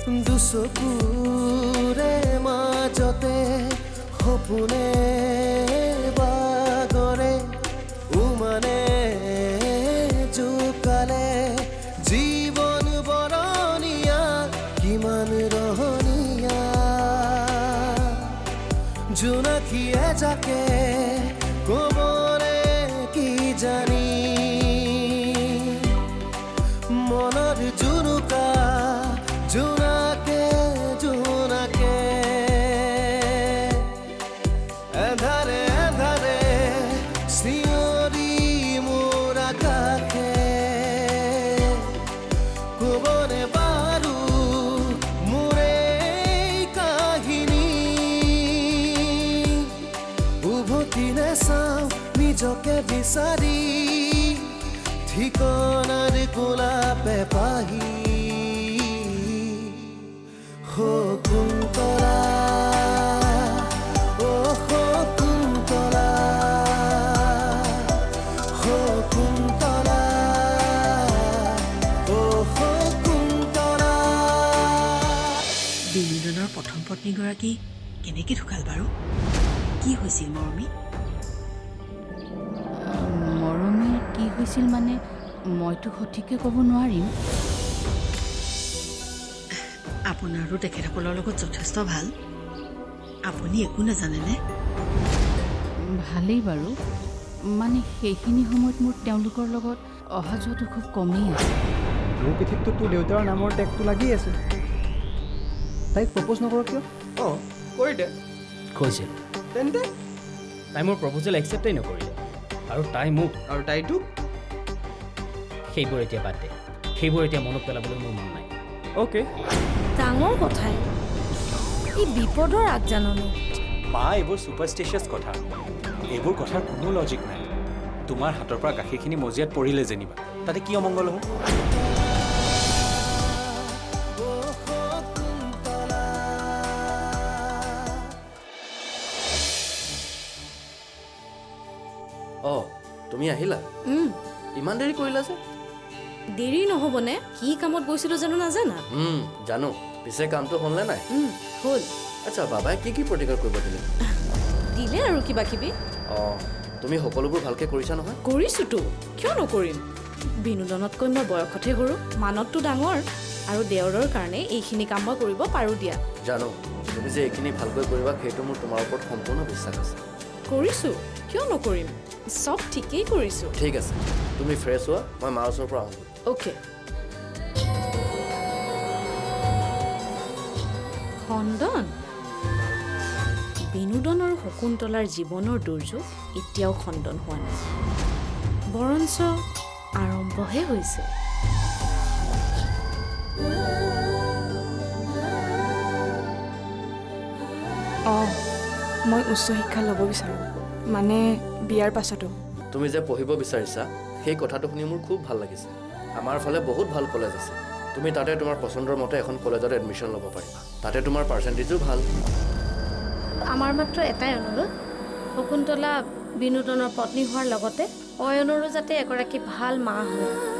দুচকুৰে মাজতে সপোনে বাগৰে উমানে জোকালে জীৱন বৰণীয়া কিমান ৰহণীয়া জোনাকীয়ে যাকে কবৰে কি জানি মনৰ জুনুকা জোনাকে জোনাকে এধাৰে এধাৰে চিঞৰি মোৰ আকাশে কবনে বাৰু মোৰে কাহিনী উভতি নাচাওঁ নিজকে বিচাৰি ঠিকনাৰ গোলাপে পাহি শকুন্তলা ও শকুন্তলা শকুন্তলা ও শকুন্তলা বিনোদনৰ প্ৰথম পত্নীগৰাকী কেনেকৈ ঢুকাল বাৰু কি হৈছিল মৰমী মৰমীৰ কি হৈছিল মানে মইতো সঠিককৈ ক'ব নোৱাৰিম আপোনাৰো তেখেতসকলৰ লগত যথেষ্ট ভাল আপুনি একো নাজানেনে ভালেই বাৰু মানে সেইখিনি সময়ত মোৰ তেওঁলোকৰ লগত অহা যোৱাটো খুব কমেই আছে মোৰ পিঠিততো তোৰ দেউতাৰ নামৰ টেগটো লাগি আছে তাইক প্ৰপ'জ নকৰ কিয় অঁ কৰি দে কৈছিল তেন্তে তাই মোৰ প্ৰপ'জেল একচেপ্টেই নকৰিলে আৰু তাই মোক আৰু তাইতো সেইবোৰ এতিয়া বাদ দে সেইবোৰ এতিয়া মনত পেলাবলৈ মোৰ মন নাই অ'কে ডাঙৰ কথাই এই বিপদৰ আগজাননী মা এইবোৰ ছুপাৰষ্টিচিয়াছ কথা এইবোৰ কথাৰ কোনো লজিক নাই তোমাৰ হাতৰ পৰা গাখীৰখিনি মজিয়াত পৰিলে যেনিবা তাতে কি অমংগল হ'ব অঁ তুমি আহিলা ইমান দেৰি কৰিলা যে দেৰি নহ'বনে কি কামত গৈছিলোঁ জানো নাজানা জানো পিছে কামটো হ'লনে নাই হ'ল আচ্ছা বাবাই কি কি প্ৰতিকাৰ কৰিব দিলে দিলে আৰু কিবা কিবি অঁ তুমি সকলোবোৰ ভালকৈ কৰিছা নহয় কৰিছোঁতো কিয় নকৰিম বিনোদনতকৈ মই বয়সতহে সৰু মানততো ডাঙৰ আৰু দেওৰৰ কাৰণে এইখিনি কাম মই কৰিব পাৰোঁ দিয়া জানো তুমি যে এইখিনি ভালকৈ কৰিবা সেইটো মোৰ তোমাৰ ওপৰত সম্পূৰ্ণ বিশ্বাস আছে কৰিছোঁ কিয় নকৰিম চব ঠিকেই কৰিছোঁ ঠিক আছে তুমি ফ্ৰেছ হোৱা মই মাৰ ওচৰৰ পৰা আহোঁ অ'কে খণ্ডন বিনোদন আৰু শকুন্তলাৰ জীৱনৰ দুৰ্যোগ এতিয়াও খণ্ডন হোৱা নাই বৰঞ্চ আৰম্ভহে হৈছে অঁ মই উচ্চ শিক্ষা ল'ব বিচাৰোঁ মানে বিয়াৰ পাছতো তুমি যে পঢ়িব বিচাৰিছা সেই কথাটো শুনি মোৰ খুব ভাল লাগিছে আমাৰ ফালে বহুত ভাল কলেজ আছে তুমি তাতে তোমাৰ পচন্দৰ মতে এখন কলেজত এডমিশ্যন ল'ব পাৰিবা তাতে তোমাৰ পাৰ্চেণ্টেজো ভাল আমাৰ মাত্ৰ এটাই অনুৰোধ শকুন্তলা বিনোদনৰ পত্নী হোৱাৰ লগতে অয়নৰো যাতে এগৰাকী ভাল মা হয়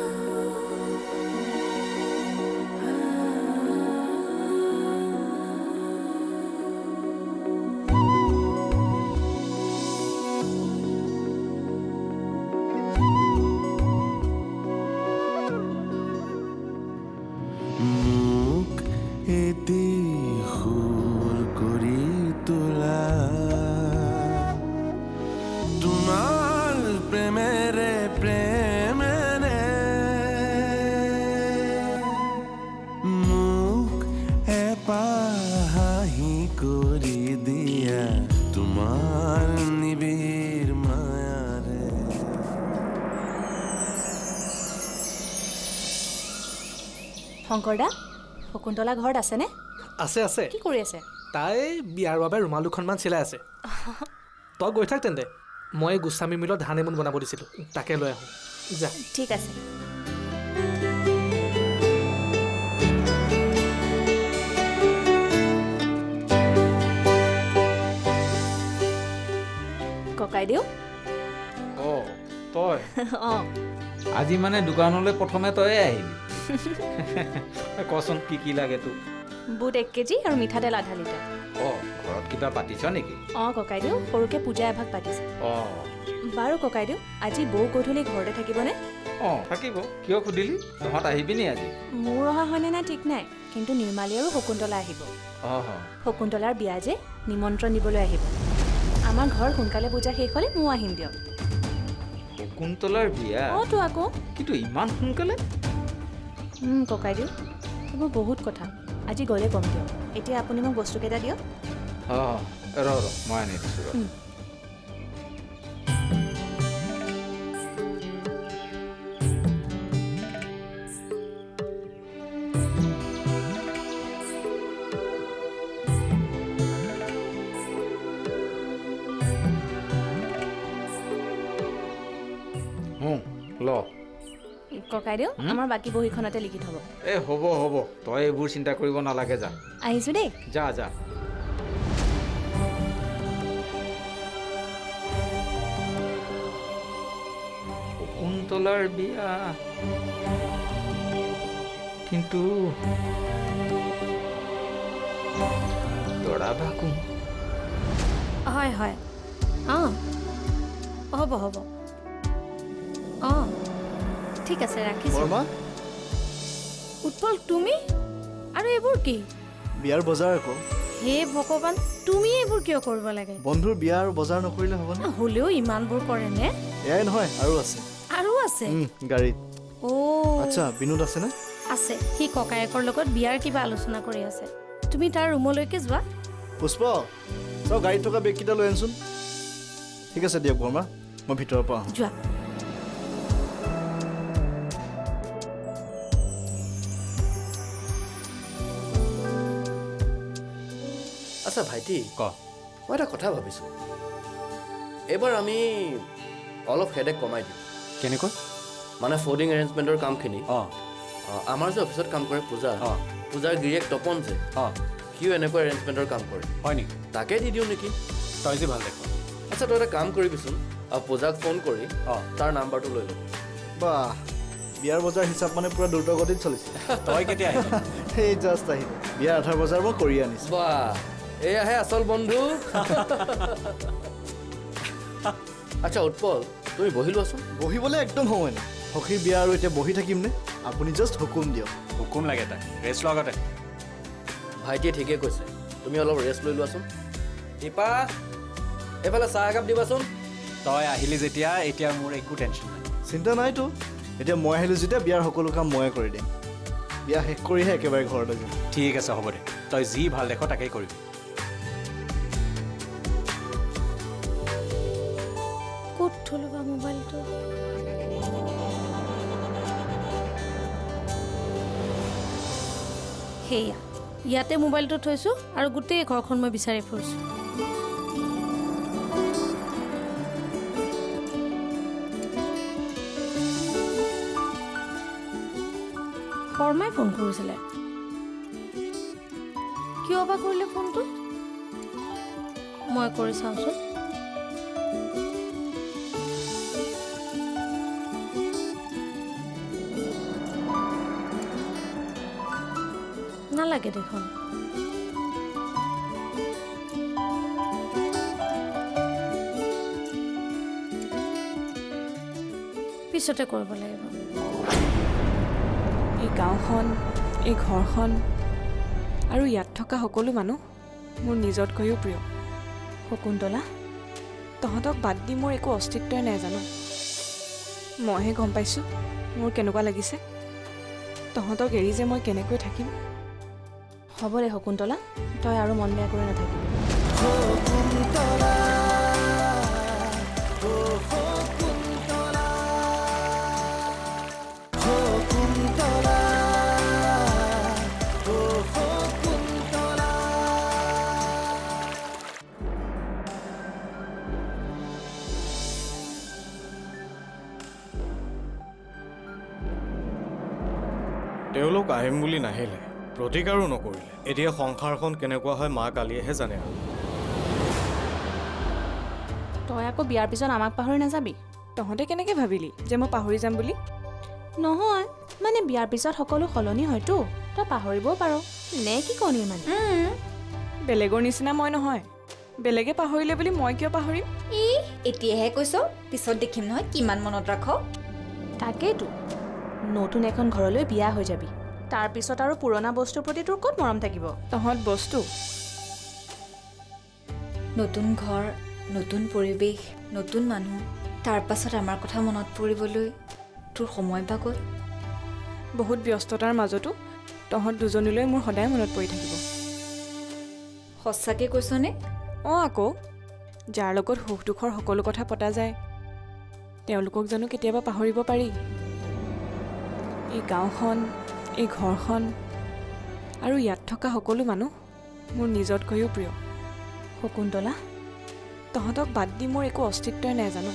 শংকৰদা শকুন্তলা ঘৰত আছেনে আছে আছে কি কৰি আছে তাই বিয়াৰ বাবে ৰুমাল দুখনমান চিলাই আছে তই গৈ থাক তেন্তে মই গোস্বামী মিলত ধান এমোন বনাব দিছিলোঁ তাকে লৈ আহোঁ যা ঠিক আছে ককাইদেউ অঁ তই অঁ আজি মানে দোকানলৈ প্ৰথমে তয়ে আহিবি কচোন কি কি লাগে তোক বুট 1 কেজি আৰু মিঠাতেল আধা লিটাৰ। অঁ ঘৰত কিবা পাতিছ নেকি? অঁ ককাইদেউ, সৰুকৈ পূজা এভাগ পাতিছে। অঁ বাৰু ককাইদেউ, আজি বৌ গধূলি ঘৰতে থাকিবনে? অঁ থাকিব। কিয় সুধিলি? তহঁত আহিবি নি আজি? মোৰ অহা হয়নে নাই ঠিক নাই, কিন্তু নিৰ্মালী আৰু শকুন্তলা আহিব। অঁ শকুন্তলাৰ বিয়া যে, নিমন্ত্ৰণ দিবলৈ আহিব। আমাৰ ঘৰ সোনকালে পূজা শেষ হ'লে ময়ো আহিম দিয়ক। শকুন্তলাৰ বিয়া? অঁ তো আকৌ। কিন্তু ইমান সোনকালে? ককাইদেউ, এইবোৰ বহুত কথা, আজি গ'লে কম দিয়ক। এতিয়া আপুনি মোক বস্তুকেইটা দিয়ক। অঁ ৰ মই আনি দিছোঁ ৰ। ল ককাইদেউ, আমাৰ বাকী বহীখনতে লিখি থ'ব। এই হ'ব হ'ব, তই এইবোৰ চিন্তা কৰিব নালাগে, যা আহিছোঁ দেই। যা যা। শকুন্তলাৰ বিয়া, কিন্তু দৰা বা কোন? হয় হয়, অঁ হ'ব হ'ব, অঁ ঠিক আছে, ৰাখিছোঁ। বৰমা উৎপল, তুমি আৰু এইবোৰ কি? বিয়াৰ বজাৰ আকৌ। হে ভগৱান, তুমি এইবোৰ কিয় কৰিব লাগে? বন্ধুৰ বিয়া আৰু বজাৰ নকৰিলে হ'বনে? হ'লেও ইমানবোৰ কৰেনে? এয়াই নহয়, আৰু আছে। আৰু আছে? গাড়ীত। অ' আচ্ছা, বিনোদ আছেনে? আছে, সি ককায়েকৰ লগত বিয়াৰ কিবা আলোচনা কৰি আছে। তুমি তাৰ ৰুমলৈকে যোৱা। পুষ্প, তই গাড়ীত থকা বেগকেইটা লৈ আনচোন। ঠিক আছে দিয়ক বৰমা, মই ভিতৰৰ পৰা আহোঁ। যোৱা। আচ্ছা ভাইটি, ক মই এটা কথা ভাবিছোঁ, এইবাৰ আমি অলপ হেডেক কমাই দিওঁ। কেনেকৈ? মানে ফুডিং এৰেঞ্জমেণ্টৰ কামখিনি অঁ আমাৰ যে অফিচত কাম কৰে পূজা, অঁ পূজাৰ গিৰিয়েক তপন যে, অঁ সিও এনেকুৱা এৰেঞ্জমেণ্টৰ কাম কৰে। হয় নেকি? তাকে দি দিওঁ নেকি? তই যে ভাল দেখ। আচ্ছা তই এটা কাম কৰিবিচোন, পূজাক ফোন কৰি অঁ তাৰ নাম্বাৰটো লৈ ল'বি। বাহ, বিয়াৰ বজাৰ হিচাপ মানে পুৰা দ্ৰুতগতিত চলিছে। তই কেতিয়া আহিবি? সেই জাষ্ট আহিলোঁ। বিয়াৰ আধাৰ বজাৰ মই কৰি আনিছোঁ। বাহ, এয়াহে আচল বন্ধু। আচ্ছা উৎপল, তুমি বহি লোৱাচোন। বহিবলৈ একদম সময় নাই। সখীৰ বিয়া আৰু এতিয়া বহি থাকিমনে? আপুনি জাষ্ট হুকুম দিয়ক। হুকুম লাগে তাক, ৰেষ্ট লগতে। ভাইটিয়ে ঠিকে কৈছে, তুমি অলপ ৰেষ্ট লৈ লোৱাচোন। দীপা, এইফালে চাহ একাপ দিবাচোন। তই আহিলি যেতিয়া, এতিয়া মোৰ একো টেনশ্যন নাই। চিন্তা নাইতো, এতিয়া মই আহিলোঁ যেতিয়া বিয়াৰ সকলো কাম ময়ে কৰি দিম। বিয়া শেষ কৰিহে একেবাৰে ঘৰলৈ যাম। ঠিক আছে হ'ব দে, তই যি ভাল দেখ তাকেই কৰিবি। ক'ত থলো বা মোবাইলটো? সেয়া, ইয়াতে মোবাইলটো থৈছোঁ আৰু গোটেই ঘৰখন মই বিচাৰি ফুৰিছোঁ। শৰ্মাই ফোন কৰিছিলে, কিয় বা কৰিলে ফোনটো? মই কৰি চাওঁচোন। নালাগে দেখোন। পিছতে কৰিব লাগিব। এই গাঁওখন, এই ঘৰখন আৰু ইয়াত থকা সকলো মানুহ মোৰ নিজতকৈও প্ৰিয়। শকুন্তলা, তহঁতক বাদ দি মোৰ একো অস্তিত্বই নাই জানো। মইহে গম পাইছোঁ মোৰ কেনেকুৱা লাগিছে। তহঁতক এৰি যে মই কেনেকৈ থাকিম। হ'ব দে শকুন্তলা, তই আৰু মন বেয়া কৰি নাথাকিবি। তেওঁলোক আহিম বুলি নাহিলে, প্ৰতিকাৰো নকৰিলে। এতিয়া সংসাৰখন কেনেকুৱা হয় মা কালিয়েহে জানে আৰু। তই আকৌ বিয়াৰ পিছত আমাক পাহৰি নাযাবি। তহঁতে কেনেকৈ ভাবিলি যে মই পাহৰি যাম বুলি? নহয়, মানে বিয়াৰ পিছত সকলো সলনি হয়তো। তই পাহৰিবও পাৰ নে কি কওঁ মানে বেলেগৰ নিচিনা মই নহয় বেলেগে পাহৰিলে বুলি মই কিয় পাহৰিম এতিয়াহে কৈছ পিছত দেখিম নহয় কিমান মনত ৰাখ তাকেইতো নতুন এখন ঘৰলৈ বিয়া হৈ যাবি তাৰপিছত আৰু পুৰণা বস্তুৰ প্ৰতি তোৰ ক'ত মৰম থাকিব তহঁত বস্তু নতুন ঘৰ নতুন পৰিৱেশ নতুন মানুহ তাৰ পাছত আমাৰ কথা মনত পৰিবলৈ তোৰ সময় বা গ'ল বহুত ব্যস্ততাৰ মাজতো তহঁত দুজনীলৈ মোৰ সদায় মনত পৰি থাকিব সঁচাকৈ কৈছনে অঁ আকৌ যাৰ লগত সুখ দুখৰ সকলো কথা পতা যায় তেওঁলোকক জানো কেতিয়াবা পাহৰিব পাৰি এই গাঁওখন এই ঘৰখন আৰু ইয়াত থকা সকলো মানুহ মোৰ নিজতকৈও প্ৰিয় শকুন্তলা তহঁতক বাদ দি মোৰ একো অস্তিত্বই নাই জানো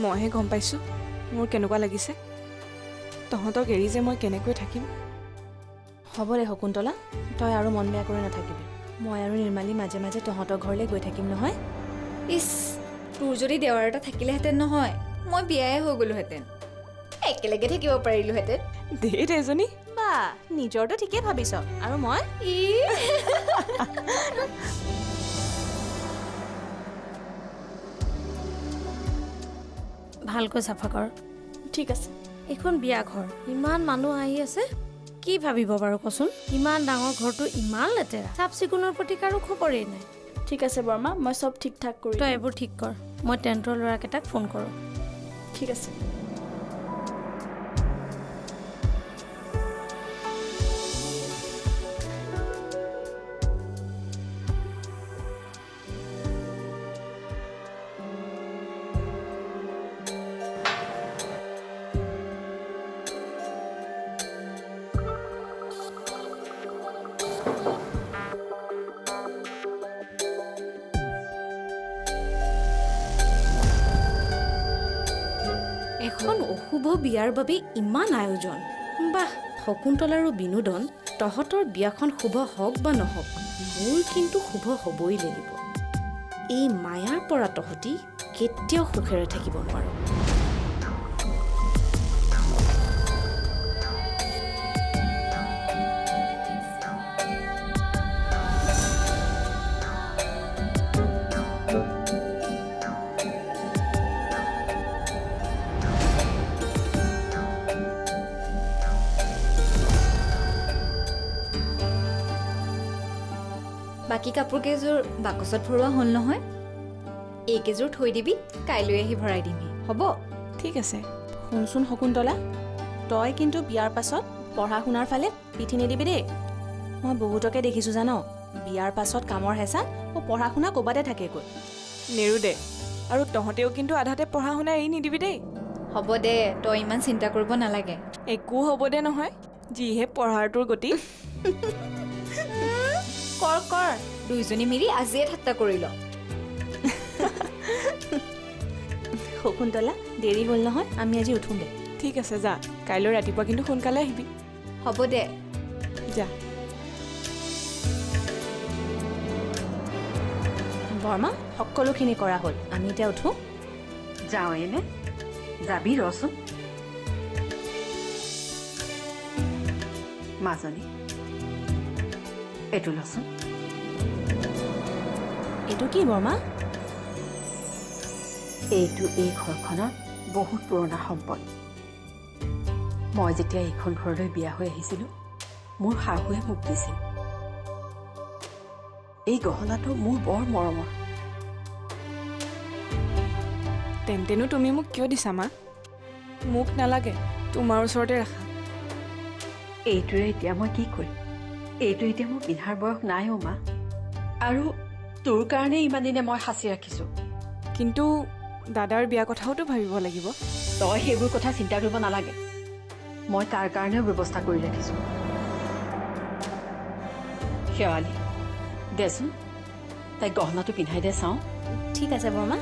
মইহে গম পাইছোঁ মোৰ কেনেকুৱা লাগিছে তহঁতক এৰি যে মই কেনেকৈ থাকিম হ'ব দে শকুন্তলা তই আৰু মন বেয়া কৰি নাথাকিবি মই আৰু নিৰ্মালী মাজে মাজে তহঁতৰ ঘৰলৈ গৈ থাকিম নহয় ইছ তোৰ যদি দেৱাৰ এটা থাকিলেহেঁতেন নহয় মই বিয়াই হৈ গ'লোহেঁতেন একেলগে থাকিব পাৰিলোহেঁতেন দেই এজনী বা নিজৰটো ঠিকেই ভাবিছ আৰু মই ভালকৈ চাফা কৰ ঠিক আছে এইখন বিয়া ঘৰ ইমান মানুহ আহি আছে কি ভাবিব বাৰু কচোন ইমান ডাঙৰ ঘৰটো ইমান লেতেৰা চাফ চিকুণৰ প্ৰতি কাৰো খবৰেই নাই ঠিক আছে বৰ্মা মই চব ঠিক ঠাক কৰি তই এইবোৰ ঠিক কৰ মই টেণ্টৰ ল'ৰাকেইটাক ফোন কৰোঁ ঠিক আছে এখন অশুভ বিয়াৰ বাবে ইমান আয়োজন বাহ শকুন্তলা আৰু বিনোদন তহঁতৰ বিয়াখন শুভ হওক বা নহওক মোৰ কিন্তু শুভ হ'বই লাগিব এই মায়াৰ পৰা তহঁতি কেতিয়াও সুখেৰে থাকিব নোৱাৰ বাকী কাপোৰ কেইযোৰ বাকচত ভৰোৱা হ'ল নহয় এইকেইযোৰ থৈ দিবি কাইলৈ আহি ভৰাই দিমহি হ'ব ঠিক আছে শুনচোন শকুন্তলা তই কিন্তু বিয়াৰ পাছত পঢ়া শুনাৰ ফালে পিঠি নিদিবি দেই মই বহুতকে দেখিছোঁ জান বিয়াৰ পাছত কামৰ হেঁচা ও পঢ়া শুনা ক'বাতে থাকেগৈ নেৰো দে আৰু তহঁতেও কিন্তু আধাতে পঢ়া শুনা এৰি নিদিবি দেই হ'ব দে তই ইমান চিন্তা কৰিব নালাগে একো হ'ব দে নহয় যিহে পঢ়াৰটোৰ গতি কৰ কৰ দুইজনী মিলি আজিয়ে ঠাট্টা কৰি ল শকুন্তলা দেৰি হ'ল নহয় আমি আজি উঠোঁ দে ঠিক আছে যা কাইলৈ ৰাতিপুৱা কিন্তু সোনকালে আহিবি হ'ব দে যা বৰ্মা সকলোখিনি কৰা হ'ল আমি এতিয়া উঠোঁ যাওঁ এনে যাবি ৰচোন মাজনী এইটো লচোন এইটো কি বৰ্মা এইটো এই ঘৰখনৰ বহুত পুৰণা সম্পদ মই যেতিয়া এইখন ঘৰলৈ বিয়া হৈ আহিছিলোঁ মোৰ শাহুৱে মোক দিছিল এই গহনাটো মোৰ বৰ মৰমৰ তেন্তেনো তুমি মোক কিয় দিছা মা মোক নালাগে তোমাৰ ওচৰতে ৰাখা এইটোৰে এতিয়া মই কি কৰিম এইটো এতিয়া মোৰ পিন্ধাৰ বয়স নাই অ' মা আৰু তোৰ কাৰণে ইমান দিনে মই সাঁচি ৰাখিছোঁ কিন্তু দাদাৰ বিয়া কথাওতো ভাবিব লাগিব তই সেইবোৰ কথা চিন্তা কৰিব নালাগে মই তাৰ কাৰণেও ব্যৱস্থা কৰি ৰাখিছোঁ শেৱালী দেচোন তাইক গহনাটো পিন্ধাই দে চাওঁ ঠিক আছে বৰ্মা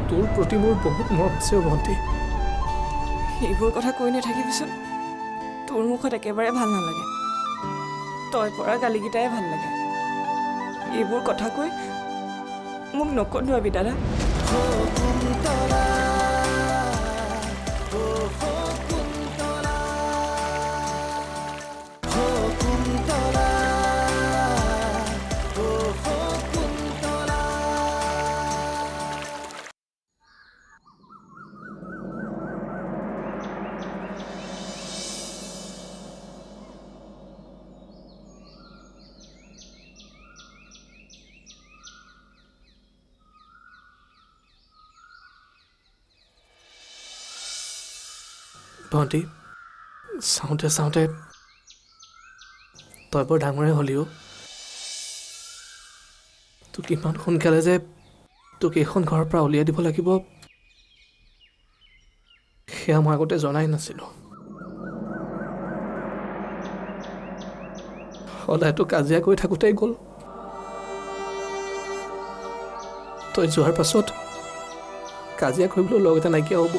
তোৰ প্ৰতি মোৰ বহুত মৰম আছে অ' ভণ্টি। সেইবোৰ কথা কৈ নাথাকিবিচোন। তোৰ মুখত একেবাৰে ভাল নালাগে। তই পৰা গালিকেইটাই ভাল লাগে। এইবোৰ কথা কৈ মোক নকন্দুৱাবি দাদা। ভণ্টি, চাওঁতে চাওঁতে তই বৰ ডাঙৰে হ'লিও। তোক ইমান সোনকালে যে তোক এইখন ঘৰৰ পৰা উলিয়াই দিব লাগিব সেয়া মই আগতে জনাই নাছিলোঁ। সদায়তো কাজিয়া কৰি থাকোঁতেই গ'ল। তই যোৱাৰ পাছত কাজিয়া কৰিবলৈ লগ এটা নাইকিয়া হ'ব।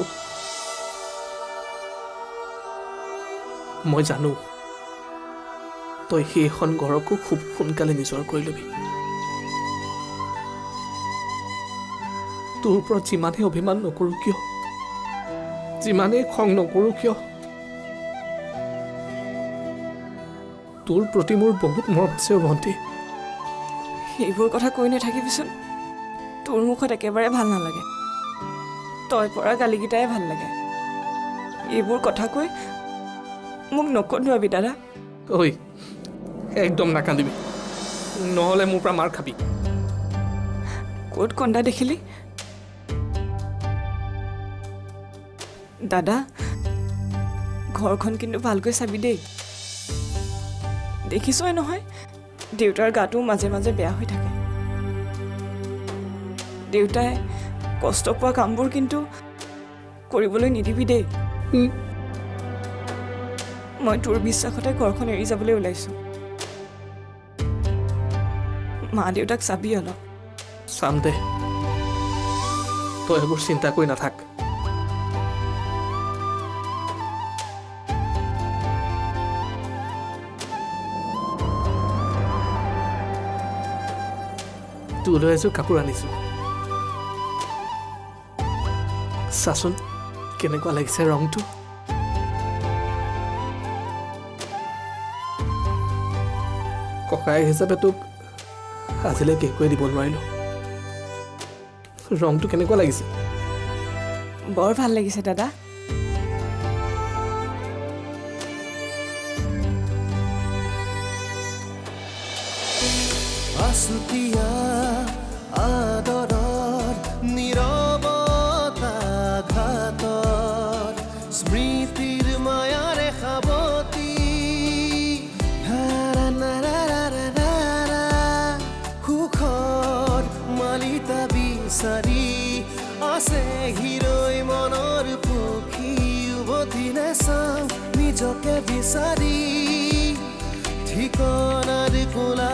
মই জানো তই সেইখন ঘৰকো খুব সোনকালে নিজৰ কৰি ল'বি। তোৰ ওপৰত যিমানেই অভিমান নকৰোঁ কিয়, যিমানেই খং নকৰোঁ কিয়, তোৰ প্ৰতি মোৰ বহুত মৰম আছে অ' ভণ্টি। সেইবোৰ কথা কৈ নাথাকিবিচোন। তোৰ মুখত একেবাৰে ভাল নালাগে। তই পৰা গালিকেইটাই ভাল লাগে। এইবোৰ কথা কৈ মোক নকন্দুৱাবি দাদা। ঐ একদম নাকান্দিবি, নহ'লে মোৰ পৰা মাৰ খাবি। ক'ত কন্দা দেখিলি? দাদা, ঘৰখন কিন্তু ভালকৈ চাবি দেই। দেখিছই নহয় দেউতাৰ গাটো মাজে মাজে বেয়া হৈ থাকে। দেউতাই কষ্ট পোৱা কামবোৰ কিন্তু কৰিবলৈ নিদিবি দেই। মই তোৰ বিশ্বাসতে ঘৰখন এৰি যাবলৈ ওলাইছোঁ। মা দেউতাক চাবি অলপ। চাম দে, তই সেইবোৰ চিন্তা কৰি নাথাক। তোলৈ এযোৰ কাপোৰ আনিছোঁ, চাচোন কেনেকুৱা লাগিছে ৰংটো। ককায়েক হিচাপে তোক আজিলৈকে একোৱে দিব নোৱাৰিলোঁ। ৰংটো কেনেকুৱা লাগিছে? বৰ ভাল লাগিছে দাদা। আছুতীয়া আদৰৰ নীৰৱতা ঘাতৰ স্মৃতিৰ মায়াৰে সাৱতি সুখৰ মালিতা বিচাৰি আছে হিৰৈ মনৰ পক্ষী উভতি নাচাওঁ নিজকে বিচাৰি ঠিকনাৰ কোলা